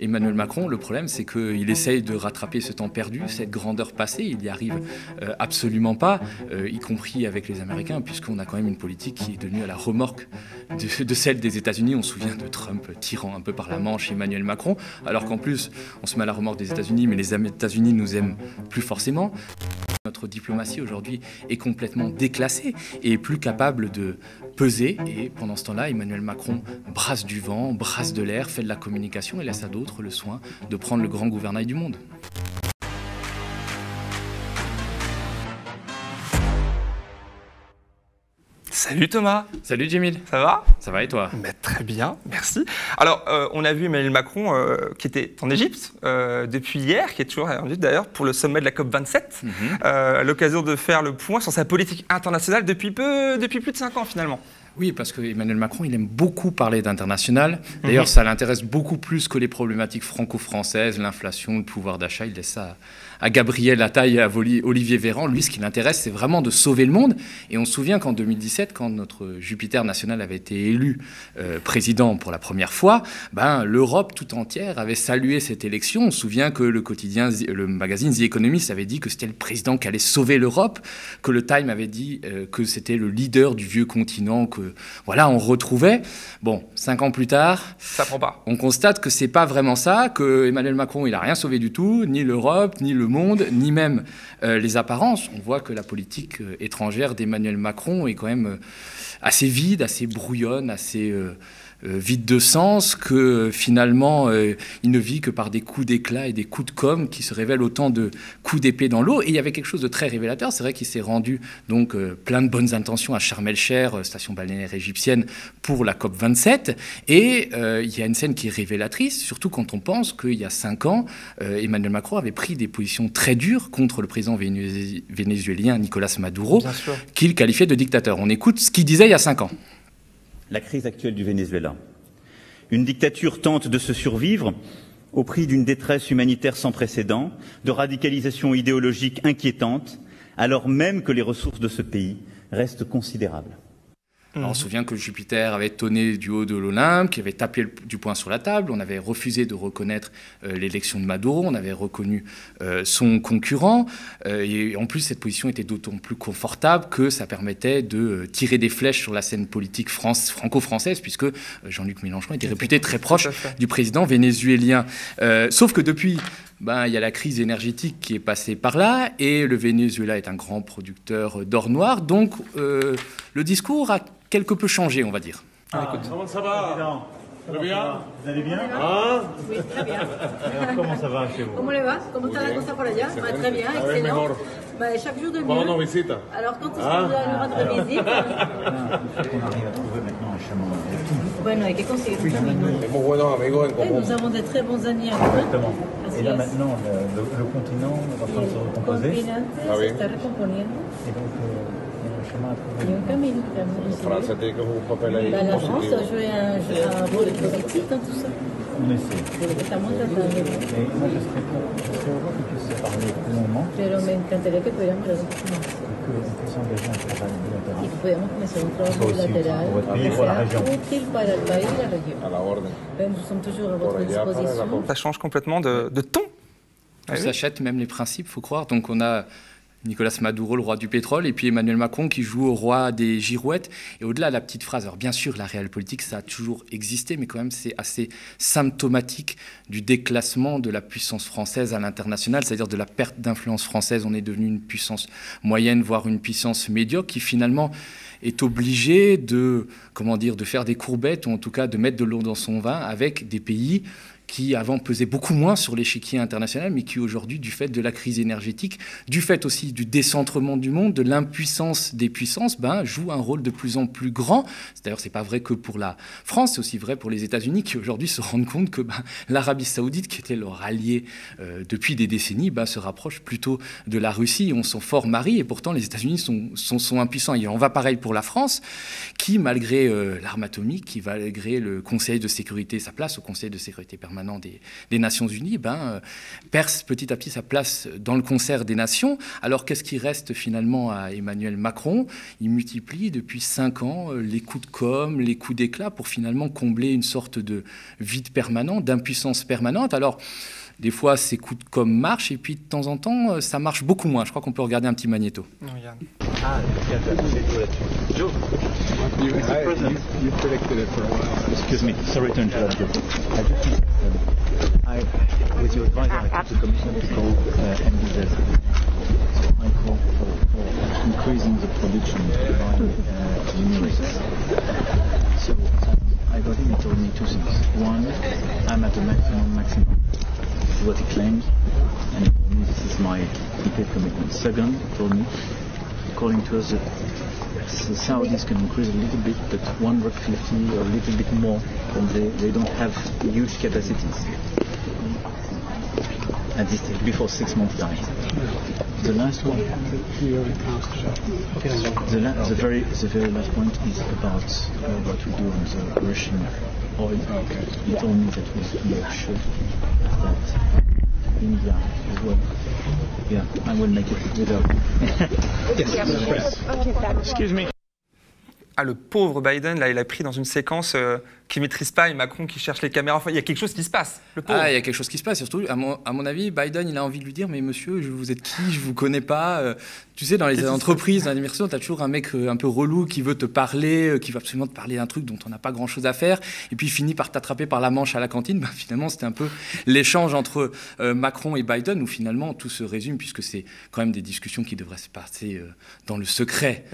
Emmanuel Macron, le problème, c'est qu'il essaye de rattraper ce temps perdu, cette grandeur passée. Il n'y arrive absolument pas, y compris avec les Américains, puisqu'on a quand même une politique qui est devenue à la remorque de celle des États-Unis. On se souvient de Trump tirant un peu par la manche Emmanuel Macron, alors qu'en plus, on se met à la remorque des États-Unis, mais les États-Unis nous aiment plus forcément. Notre diplomatie aujourd'hui est complètement déclassée et plus capable de peser. Et pendant ce temps-là, Emmanuel Macron brasse du vent, brasse de l'air, fait de la communication et laisse à d'autres le soin de prendre le grand gouvernail du monde. Salut Thomas. Salut Djemil. Ça va? Ça va et toi? Très bien, merci. Alors, on a vu Emmanuel Macron qui était en Égypte depuis hier, qui est toujours en Égypte d'ailleurs, pour le sommet de la COP27, à l'occasion de faire le point sur sa politique internationale depuis plus de 5 ans finalement. Oui, parce qu'Emmanuel Macron, il aime beaucoup parler d'international. D'ailleurs, ça l'intéresse beaucoup plus que les problématiques franco-françaises, l'inflation, le pouvoir d'achat. Il laisse ça à Gabriel Attal et à Olivier Véran. Lui, ce qui l'intéresse, c'est vraiment de sauver le monde. Et on se souvient qu'en 2017, quand notre Jupiter national avait été élu président pour la première fois, l'Europe tout entière avait salué cette élection. On se souvient que le magazine The Economist avait dit que c'était le président qui allait sauver l'Europe, que le Time avait dit que c'était le leader du vieux continent, voilà, on retrouvait. Bon, 5 ans plus tard, ça prend pas. On constate que c'est pas vraiment ça, que Emmanuel Macron, il a rien sauvé du tout, ni l'Europe, ni le monde, ni même les apparences. On voit que la politique étrangère d'Emmanuel Macron est quand même assez vide, assez brouillonne, assez vide de sens, que finalement il ne vit que par des coups d'éclat et des coups de com' qui se révèlent autant de coups d'épée dans l'eau. Et il y avait quelque chose de très révélateur. C'est vrai qu'il s'est rendu donc plein de bonnes intentions à Sharm el-Sheikh, station balnéaire égyptienne, pour la COP27. Et il y a une scène qui est révélatrice, surtout quand on pense qu'il y a 5 ans, Emmanuel Macron avait pris des positions très dures contre le président vénézuélien Nicolás Maduro, qu'il qualifiait de dictateur. On écoute ce qu'il disait il y a 5 ans. La crise actuelle du Venezuela. Une dictature tente de se survivre au prix d'une détresse humanitaire sans précédent, de radicalisation idéologique inquiétante, alors même que les ressources de ce pays restent considérables. Alors, on se souvient que Jupiter avait tonné du haut de l'Olympe, qu'il avait tapé du poing sur la table. On avait refusé de reconnaître l'élection de Maduro. On avait reconnu son concurrent. Et en plus, cette position était d'autant plus confortable que ça permettait de tirer des flèches sur la scène politique franco-française, puisque Jean-Luc Mélenchon était réputé très proche du président vénézuélien. Sauf que depuis... il y a la crise énergétique qui est passée par là, et le Venezuela est un grand producteur d'or noir. Donc, le discours a quelque peu changé, on va dire. Comment ça va? Très bien. Vous allez bien? Oui, très bien. Alors, comment ça va chez vous? Comment les va? Comment está la cosa por allá? Très bien, excellent. Chaque jour de mieux. Cuando nos visita? Alors, quand est-ce que vous allez nous rendre visite? Il faut qu'on arrive à trouver maintenant un chemin de tout. Bueno, hay que conseguir un camino. Tenemos buenos amigos en común. Nous avons de très bons amis en commun. Exactement. Et là maintenant, le continent est en train de se recomposer. El continente se está recomponiendo. Et donc, il y a un chemin à trouver. Il y a un camino que Francia tiene que jugar un papel ahí la France positivo. a joué un rôle positif dans tout ça. On essaie. Estamos tratando. Et moi, je serais heureux qu'on puisse se parler plus longuement. Pero me encantaría que pudiéramos hablar un poco más. Qu'on puisse engager un travail bilatéral. Y que pudiéramos comenzar un trabajo bilateral pour votre pays, pour la région. útil para el país y la région. A la orden. Nous sommes toujours à votre Por allá para la disposition. Ça change complètement de ton. On s'achète même les principes, faut croire. Donc on a Nicolás Maduro, le roi du pétrole, et puis Emmanuel Macron qui joue au roi des girouettes. Et au-delà de la petite phrase, alors bien sûr, la réelle politique, ça a toujours existé, mais quand même, c'est assez symptomatique du déclassement de la puissance française à l'international, c'est-à-dire de la perte d'influence française. On est devenu une puissance moyenne, voire une puissance médiocre, qui finalement est obligée de faire des courbettes, ou en tout cas de mettre de l'eau dans son vin avec des pays qui avant pesaient beaucoup moins sur l'échiquier international, mais qui aujourd'hui, du fait de la crise énergétique, du fait aussi du décentrement du monde, de l'impuissance des puissances, jouent un rôle de plus en plus grand. D'ailleurs, c'est pas vrai que pour la France, c'est aussi vrai pour les États-Unis, qui aujourd'hui se rendent compte que l'Arabie Saoudite, qui était leur allié depuis des décennies, se rapproche plutôt de la Russie. On s'en fort marie, et pourtant les États-Unis sont impuissants. Et on va pareil pour pour la France, qui, malgré l'arme atomique, qui malgré le Conseil de sécurité, sa place au Conseil de sécurité permanent des Nations Unies, perce petit à petit sa place dans le concert des nations. Alors qu'est-ce qui reste finalement à Emmanuel Macron? Il multiplie depuis 5 ans les coups de com', les coups d'éclat pour finalement combler une sorte de vide permanent, d'impuissance permanente. Alors, des fois, ces coups de com' marchent, et puis de temps en temps, ça marche beaucoup moins. Je crois qu'on peut regarder un petit magnéto. Regarde. Ah, Joe, you've collected it for a while. Excuse me, sorry to interrupt you. With your advisor, I think the commission is called MDZ. So I call for increasing the production of generics. So I got him, he told me 2 things. One, I'm at the maximum. This is what he claimed, and he told me this is my prepaid commitment. Second, he told me, according to us, the Saudis can increase a little bit, but 150 or a little bit more, and they don't have huge capacities at this stage, before 6 months time. The last one, the very last point is about what we do on the Russian oil. He told me that we should that India as well. Yeah, I will make it without. Excuse me. Ah, le pauvre Biden, là, il a pris dans une séquence qu'il ne maîtrise pas, et Macron qui cherche les caméras. Enfin, il y a quelque chose qui se passe, le pauvre. Ah, il y a quelque chose qui se passe. Surtout, à mon avis, Biden, il a envie de lui dire « Mais monsieur, vous êtes qui? Je ne vous connais pas. » Tu sais, dans les entreprises, dans l'administration, tu as toujours un mec un peu relou qui veut te parler, qui veut absolument te parler d'un truc dont on n'a pas grand-chose à faire, et puis il finit par t'attraper par la manche à la cantine. Finalement, c'était un peu l'échange entre Macron et Biden, où finalement tout se résume, puisque c'est quand même des discussions qui devraient se passer dans le secret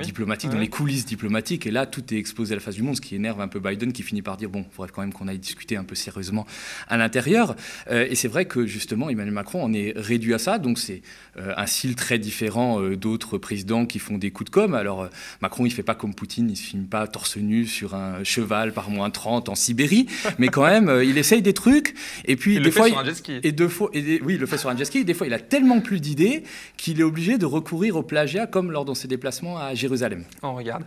diplomatique, dans les coulisses diplomatiques. Et là, tout est exposé à la face du monde, ce qui énerve un peu Biden, qui finit par dire « Bon, il faudrait quand même qu'on aille discuter un peu sérieusement à l'intérieur. » Et c'est vrai que justement, Emmanuel Macron en est réduit à ça. Donc c'est un style très différent d'autres présidents qui font des coups de com'. Alors Macron, il ne fait pas comme Poutine, il ne se filme pas torse nu sur un cheval par -30 en Sibérie, mais quand même, il essaye des trucs. Et puis il des fois, sur un jet ski. Oui, il le fait sur un jet ski. Des fois, il a tellement plus d'idées qu'il est obligé de recourir au plagiat, comme lors de ses déplacements à Jérusalem. On regarde.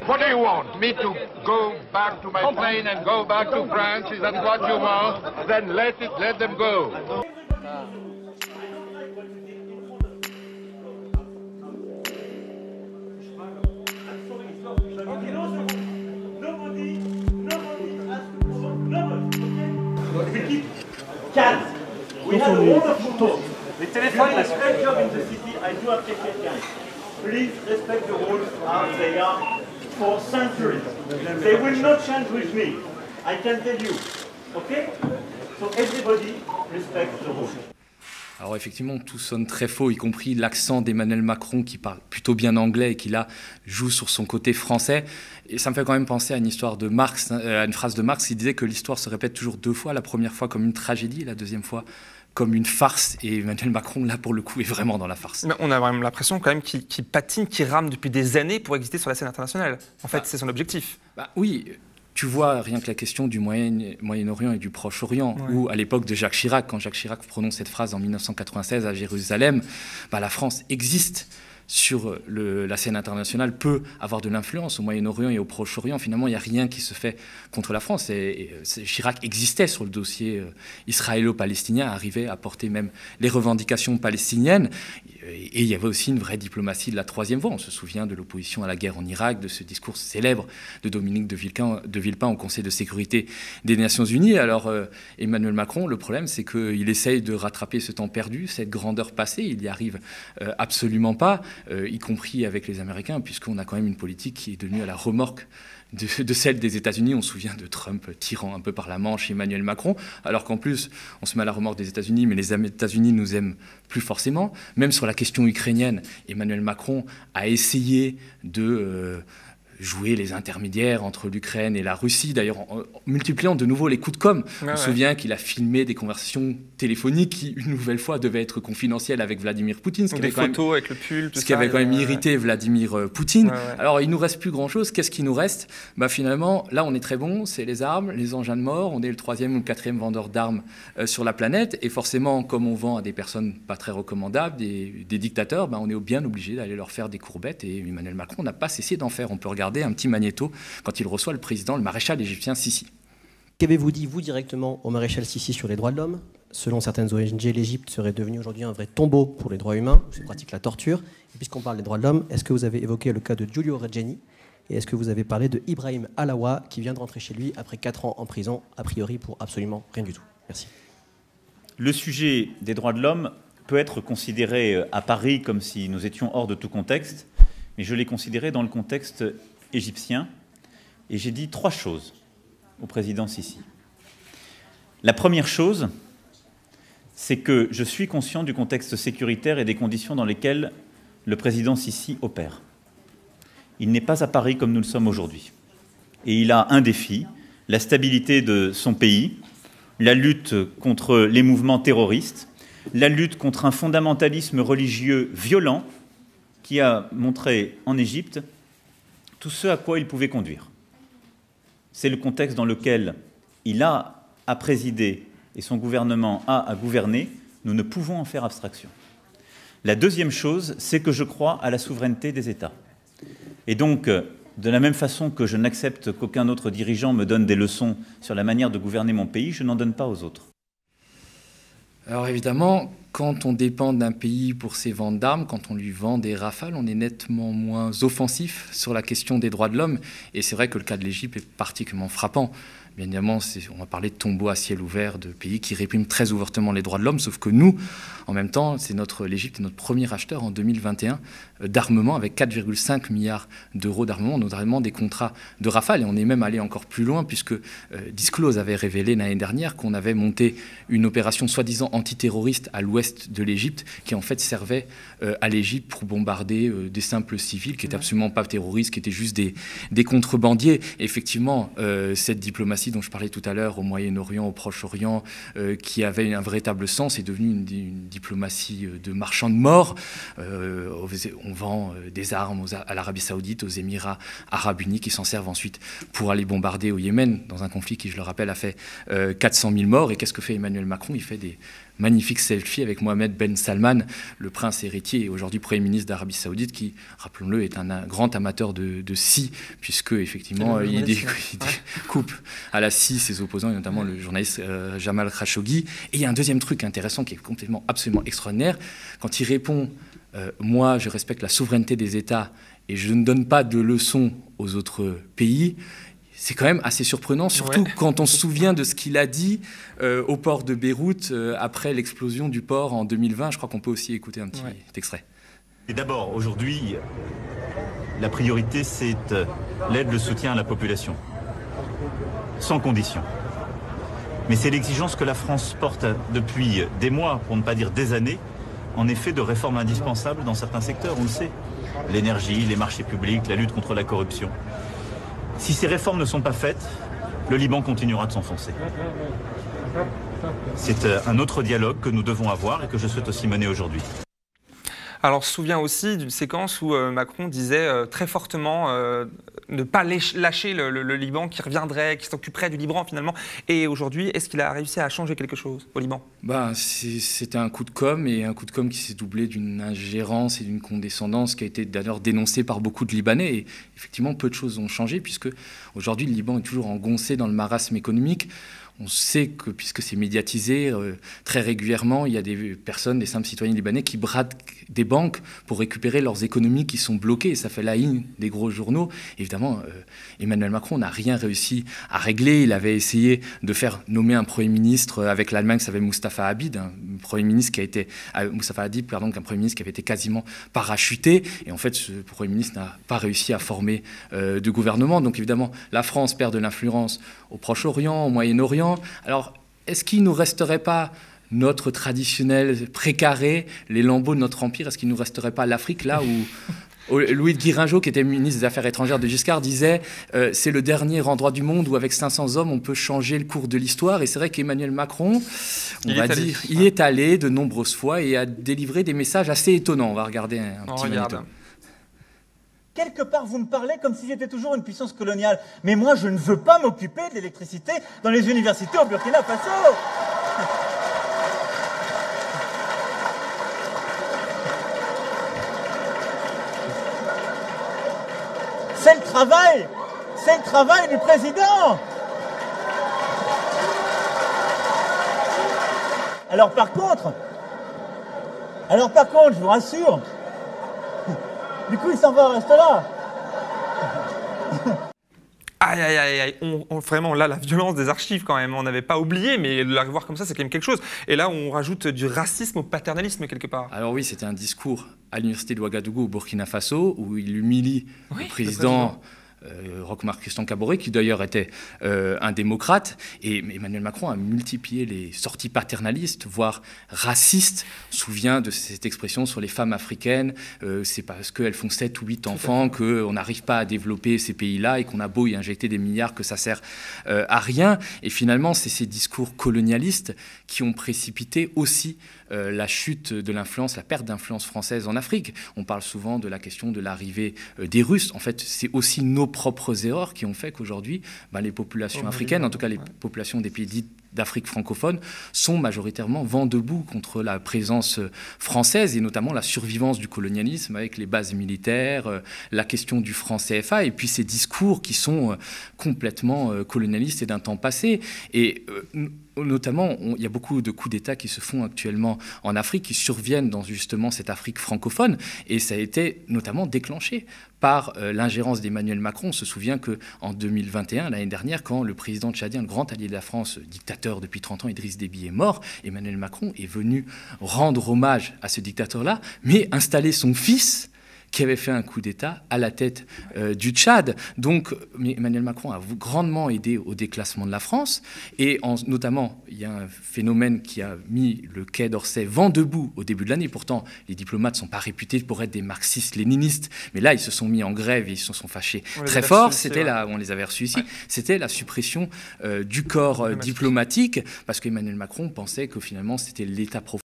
What do you want? Me to go back to my plane and go back to France? Is that what you want? Then let them go. Calme. We have a lot of talk. The telephone is a great job in the city. I do appreciate that. Please respect the rules as they are for centuries. They will not change with me. I can tell you. Okay? So everybody respect the rules. Alors effectivement, tout sonne très faux, y compris l'accent d'Emmanuel Macron qui parle plutôt bien anglais et qui là joue sur son côté français. Et ça me fait quand même penser à une histoire de Marx, à une phrase de Marx qui disait que l'histoire se répète toujours 2 fois, la première fois comme une tragédie, la deuxième fois comme une farce. Et Emmanuel Macron, là, pour le coup, est vraiment dans la farce. Mais on a vraiment l'impression quand même qu'il patine, qu'il rame depuis des années pour exister sur la scène internationale. En fait, c'est son objectif. Oui. Tu vois, rien que la question du Moyen-Orient et du Proche-Orient, où à l'époque de Jacques Chirac, quand Jacques Chirac prononce cette phrase en 1996 à Jérusalem, la France existe sur la scène internationale, peut avoir de l'influence au Moyen-Orient et au Proche-Orient. Finalement, il n'y a rien qui se fait contre la France. Et Chirac existait sur le dossier israélo-palestinien, arrivait à porter même les revendications palestiniennes. Et il y avait aussi une vraie diplomatie de la troisième voie. On se souvient de l'opposition à la guerre en Irak, de ce discours célèbre de Dominique de Villepin au Conseil de sécurité des Nations Unies. Alors Emmanuel Macron, le problème, c'est qu'il essaye de rattraper ce temps perdu, cette grandeur passée. Il n'y arrive absolument pas, y compris avec les Américains, puisqu'on a quand même une politique qui est devenue à la remorque de celle des États-Unis. On se souvient de Trump tirant un peu par la manche Emmanuel Macron, alors qu'en plus, on se met à la remorque des États-Unis, mais les États-Unis nous aiment plus forcément. Même sur la question ukrainienne, Emmanuel Macron a essayé de jouer les intermédiaires entre l'Ukraine et la Russie, d'ailleurs en multipliant de nouveau les coups de com'. On se souvient qu'il a filmé des conversations téléphoniques qui, une nouvelle fois, devaient être confidentielles avec Vladimir Poutine. Des photos avec le pull, tout ça. Ce qui avait quand même irrité Vladimir Poutine. Alors, il ne nous reste plus grand-chose. Qu'est-ce qui nous reste? Finalement, là, on est très bon. C'est les armes, les engins de mort. On est le 3e ou le 4e vendeur d'armes sur la planète. Et forcément, comme on vend à des personnes pas très recommandables, des dictateurs, on est bien obligé d'aller leur faire des courbettes. Et Emmanuel Macron n'a pas cessé d'en faire. On peut regarder un petit magnéto quand il reçoit le président, le maréchal égyptien Sisi. Qu'avez-vous dit, vous, directement, au maréchal Sisi sur les droits de l'homme? Selon certaines ONG, l'Égypte serait devenue aujourd'hui un vrai tombeau pour les droits humains, où se pratique la torture. Et puisqu'on parle des droits de l'homme, est-ce que vous avez évoqué le cas de Giulio Regeni? Et est-ce que vous avez parlé de Ibrahim Alawa, qui vient de rentrer chez lui après 4 ans en prison, a priori pour absolument rien du tout? Merci. Le sujet des droits de l'homme peut être considéré à Paris comme si nous étions hors de tout contexte, mais je l'ai considéré dans le contexte égyptien, et j'ai dit 3 choses au président Sisi. La première chose, c'est que je suis conscient du contexte sécuritaire et des conditions dans lesquelles le président Sisi opère. Il n'est pas à Paris comme nous le sommes aujourd'hui. Et il a un défi, la stabilité de son pays, la lutte contre les mouvements terroristes, la lutte contre un fondamentalisme religieux violent qui a montré en Égypte tout ce à quoi il pouvait conduire. C'est le contexte dans lequel il a à présider et son gouvernement a à gouverner. Nous ne pouvons en faire abstraction. La deuxième chose, c'est que je crois à la souveraineté des États. Et donc, de la même façon que je n'accepte qu'aucun autre dirigeant me donne des leçons sur la manière de gouverner mon pays, je n'en donne pas aux autres. Alors évidemment, quand on dépend d'un pays pour ses ventes d'armes, quand on lui vend des rafales, on est nettement moins offensif sur la question des droits de l'homme. Et c'est vrai que le cas de l'Égypte est particulièrement frappant. Bien évidemment, on va parler de tombeaux à ciel ouvert, de pays qui répriment très ouvertement les droits de l'homme, sauf que nous, en même temps, l'Égypte est notre premier acheteur en 2021 d'armement, avec 4,5 milliards d'euros d'armement, notamment des contrats de Rafale. Et on est même allé encore plus loin, puisque Disclose avait révélé l'année dernière qu'on avait monté une opération soi-disant antiterroriste à l'ouest de l'Égypte, qui en fait servait à l'Égypte pour bombarder des simples civils, qui n'étaient absolument pas terroristes, qui étaient juste des contrebandiers. Et effectivement, cette diplomatie dont je parlais tout à l'heure au Moyen-Orient, au Proche-Orient, qui avait un véritable sens, est devenue une diplomatie de marchands de mort. On vend des armes à l'Arabie Saoudite, aux Émirats Arabes Unis, qui s'en servent ensuite pour aller bombarder au Yémen, dans un conflit qui, je le rappelle, a fait 400 000 morts. Et qu'est-ce que fait Emmanuel Macron? Il fait des magnifiques selfies avec Mohamed Ben Salman, le prince héritier et aujourd'hui Premier ministre d'Arabie Saoudite, qui, rappelons-le, est un grand amateur de scie, puisque effectivement il découpe à la scie ses opposants, et notamment le journaliste Jamal Khashoggi. Et il y a un deuxième truc intéressant qui est complètement, absolument extraordinaire. Quand il répond moi, je respecte la souveraineté des États et je ne donne pas de leçons aux autres pays, c'est quand même assez surprenant, surtout quand on se souvient de ce qu'il a dit au port de Beyrouth après l'explosion du port en 2020. Je crois qu'on peut aussi écouter un petit extrait. Et d'abord, aujourd'hui, la priorité, c'est l'aide, le soutien à la population, sans condition. Mais c'est l'exigence que la France porte depuis des mois, pour ne pas dire des années, en effet, de réformes indispensables dans certains secteurs, on le sait. L'énergie, les marchés publics, la lutte contre la corruption. Si ces réformes ne sont pas faites, le Liban continuera de s'enfoncer. C'est un autre dialogue que nous devons avoir et que je souhaite aussi mener aujourd'hui. Alors, on se souvient aussi d'une séquence où Macron disait très fortement ne pas lâcher le Liban, qui reviendrait, qui s'occuperait du Liban finalement. Et aujourd'hui, est-ce qu'il a réussi à changer quelque chose au Liban? C'était un coup de com', et un coup de com' qui s'est doublé d'une ingérence et d'une condescendance qui a été d'ailleurs dénoncée par beaucoup de Libanais. Et effectivement, peu de choses ont changé, puisque aujourd'hui, le Liban est toujours engoncé dans le marasme économique. On sait que, puisque c'est médiatisé, très régulièrement, il y a des personnes, des simples citoyens libanais qui bradent des banques pour récupérer leurs économies qui sont bloquées. Et ça fait la une des gros journaux. Évidemment, Emmanuel Macron n'a rien réussi à régler. Il avait essayé de faire nommer un Premier ministre avec l'Allemagne, ça s'appelle Mustafa Habib, un Premier ministre qui a été, Mustafa Habib, pardon, un Premier ministre qui avait été quasiment parachuté. Et en fait, ce Premier ministre n'a pas réussi à former de gouvernement. Donc évidemment, la France perd de l'influence au Proche-Orient, au Moyen-Orient. Alors, est-ce qu'il ne nous resterait pas notre traditionnel précaré, les lambeaux de notre empire? Est-ce qu'il ne nous resterait pas l'Afrique, là où Louis de Guiringeau, qui était ministre des Affaires étrangères de Giscard, disait c'est le dernier endroit du monde où avec 500 hommes on peut changer le cours de l'histoire. Et c'est vrai qu'Emmanuel Macron, il est allé de nombreuses fois et a délivré des messages assez étonnants. On va regarder un petit magnéto. Quelque part, vous me parlez comme si j'étais toujours une puissance coloniale. Mais moi, je ne veux pas m'occuper de l'électricité dans les universités au Burkina Faso. C'est le travail du président. Alors par contre, je vous rassure, du coup il s'en va, reste là. Aïe, aïe, aïe, aïe. Vraiment, là, la violence des archives, quand même, on n'avait pas oublié, mais de la revoir comme ça, c'est quand même quelque chose. Et là, on rajoute du racisme au paternalisme, quelque part. Alors oui, c'était un discours à l'université de Ouagadougou, au Burkina Faso, où il humilie le président Roch-Marc Christian Kaboré, qui d'ailleurs était un démocrate. Et Emmanuel Macron a multiplié les sorties paternalistes, voire racistes. On se souvient de cette expression sur les femmes africaines. C'est parce qu'elles font 7 ou 8 enfants qu'on n'arrive pas à développer ces pays-là et qu'on a beau y injecter des milliards que ça sert à rien. Et finalement, c'est ces discours colonialistes qui ont précipité aussi la chute de l'influence, la perte d'influence française en Afrique. On parle souvent de la question de l'arrivée des Russes. En fait, c'est aussi nos propres erreurs qui ont fait qu'aujourd'hui, les populations africaines, en tout cas les populations des pays dits d'Afrique francophone, sont majoritairement vent debout contre la présence française et notamment la survivance du colonialisme avec les bases militaires, la question du franc CFA et puis ces discours qui sont complètement colonialistes et d'un temps passé. Et notamment, il y a beaucoup de coups d'État qui se font actuellement en Afrique, qui surviennent dans justement cette Afrique francophone, et ça a été notamment déclenché par l'ingérence d'Emmanuel Macron. On se souvient qu'en 2021, l'année dernière, quand le président tchadien, le grand allié de la France, dictateur depuis 30 ans, Idriss Déby, est mort, Emmanuel Macron est venu rendre hommage à ce dictateur-là, mais installer son fils qui avait fait un coup d'État à la tête du Tchad. Donc Emmanuel Macron a grandement aidé au déclassement de la France. Et notamment, il y a un phénomène qui a mis le Quai d'Orsay vent debout au début de l'année. Pourtant, les diplomates ne sont pas réputés pour être des marxistes-léninistes. Mais là, ils se sont mis en grève et ils se sont fâchés très fort. C'était on les avait reçus ici. Ouais. C'était la suppression du corps diplomatique, parce qu'Emmanuel Macron pensait que finalement, c'était l'État profond